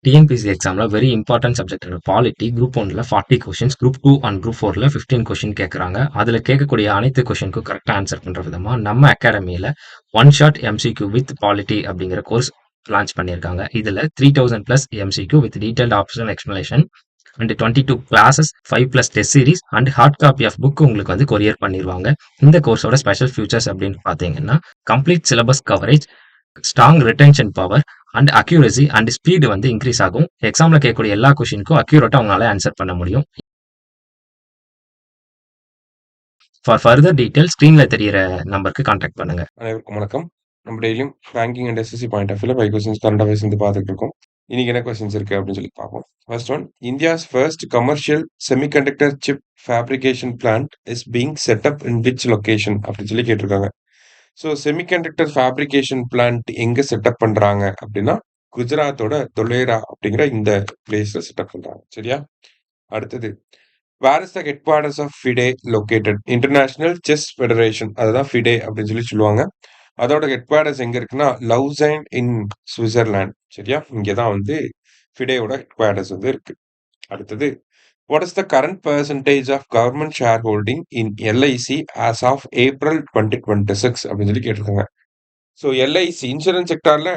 TNPSC எக்ஸாம்ல very important subject polity group 1ல 40 questions, group 2 and group 4ல 15 question கேட்குறாங்க. அதில் கேட்கக்கூடிய அனைத்து கொஸ்டினுக்கும் கரெக்டாக ஆன்சர் பண்ணுற விதமாக நம்ம அகாடமியில் one shot MCQ with polity அப்படிங்கிற கோர்ஸ் லான்ச் பண்ணியிருக்காங்க. இதில் 3000+ MCQ with detailed optional explanation and 22 classes 5+ test series and hard copy of book உங்களுக்கு வந்து கொரியர் பண்ணிடுவாங்க. இந்த கோர்ஸோட ஸ்பெஷல் ஃபியூச்சர்ஸ் அப்படின்னு பார்த்தீங்கன்னா complete syllabus coverage, strong retention power and accuracy and speed வந்து இன்க்ரீஸ் ஆகும். எக்ஸாம்ல கேட்கக்கூடிய எல்லா கொஸ்டினுக்கும் அக்யூரேட்டா அவங்களால ஆன்சர் பண்ண முடியும். ஃபார் ஃபர்தர் டீடைல்ஸ் ஸ்க்ரீன்ல தெரியிற நம்பருக்கு கான்டாக்ட் பண்ணுங்க. அனைவருக்கும் வணக்கம். நம்ம டெய்லியும் banking and SSC point of வியூல 5 கொஸ்டின்ஸ் கரண்ட் அஃபேர்ஸ் வந்து பார்த்துட்டு இருக்கோம். இன்னைக்கு என்ன கொஸ்டின்ஸ் இருக்கு அப்படின்னு சொல்லி பார்ப்போம். First one, India's first commercial semiconductor chip fabrication plant is being set up in which location அப்படின்னு சொல்லி கேட்டிருக்காங்க. ஸோ செமிகண்டக்டர் ஃபேப்ரிகேஷன் பிளான்ட் எங்க செட்டப் பண்றாங்க அப்படின்னா குஜராத்தோட தொலேரா அப்படிங்கிற இந்த பிளேஸ்ல செட்டப் பண்றாங்க. சரியா? அடுத்தது, where is the headquarters of FIDE located? International chess federation, அதுதான் ஃபிடே அப்படின்னு சொல்லி சொல்லுவாங்க. அதோட ஹெட் குவார்டர்ஸ் எங்க இருக்குன்னா லவுசைன் இன் சுவிட்சர்லாந்து. சரியா? இங்கதான் வந்து ஃபிடேயோட ஹெட் குவார்டர்ஸ் வந்து இருக்கு. அடுத்தது, what is the current percentage of government shareholding in LIC as of April 2026 அப்படின்னு சொல்லி கேட்டிருக்காங்க. ஸோ எல்ஐசி இன்சூரன்ஸ் செக்டார்ல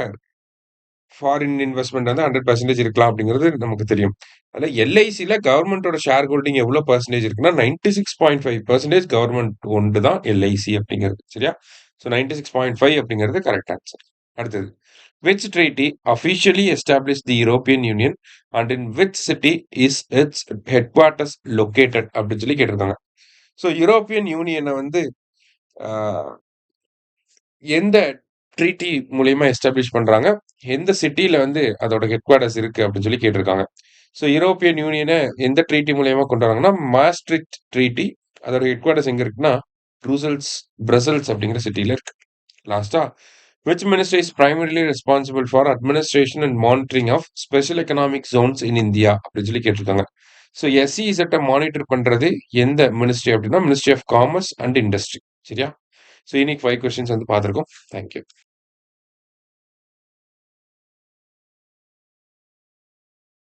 ஃபாரின் இன்வெஸ்ட்மெண்ட் வந்து 100% இருக்கலாம் அப்படிங்கிறது நமக்கு தெரியும். அதில் எல்ஐசியில் கவர்மெண்டோட ஷேர் ஹோல்டிங் எவ்வளோ பர்சன்டேஜ் இருக்குன்னா 96.5% கவர்மெண்ட் ஒன்று தான் எல்ஐசி அப்படிங்கிறது. சரியா? ஸோ 96.5 அப்படிங்கிறது கரெக்ட் ஆன்சர். அடுத்தது, which treaty officially established the European Union and in which city is its headquarters located அப்படின்னு சொல்லி கேட்டிருக்காங்க. ஸோ யூரோப்பியன் யூனியனை வந்து எந்த ட்ரீட்டி மூலியமா எஸ்டாப்ளிஷ் பண்றாங்க, எந்த சிட்டில வந்து அதோட ஹெட் குவார்டர்ஸ் இருக்கு அப்படின்னு சொல்லி கேட்டிருக்காங்க. ஸோ யூரோப்பியன் யூனியனை எந்த ட்ரீட்டி மூலியமா கொண்டு வராங்கன்னா மாஸ்ட்ரிக்ட் ட்ரீட்டி. அதோட ஹெட் குவார்டர்ஸ் எங்க இருக்குன்னா பிரசல்ஸ் அப்படிங்கிற சிட்டில இருக்கு. லாஸ்டா, which ministry is primarily responsible for administration and monitoring of special economic zones in India அப்படின்னு சொல்லி கேட்டிருக்காங்க. ஸோ எஸ்இஇசட்டை மானிட்டர் பண்றது எந்த மினிஸ்ட்ரி அப்படின்னா ministry of commerce and industry. சரியா? ஸோ இன்னைக்கு 5 கொஸ்டின்ஸ் வந்து பார்த்துருக்கோம். தேங்க்யூ.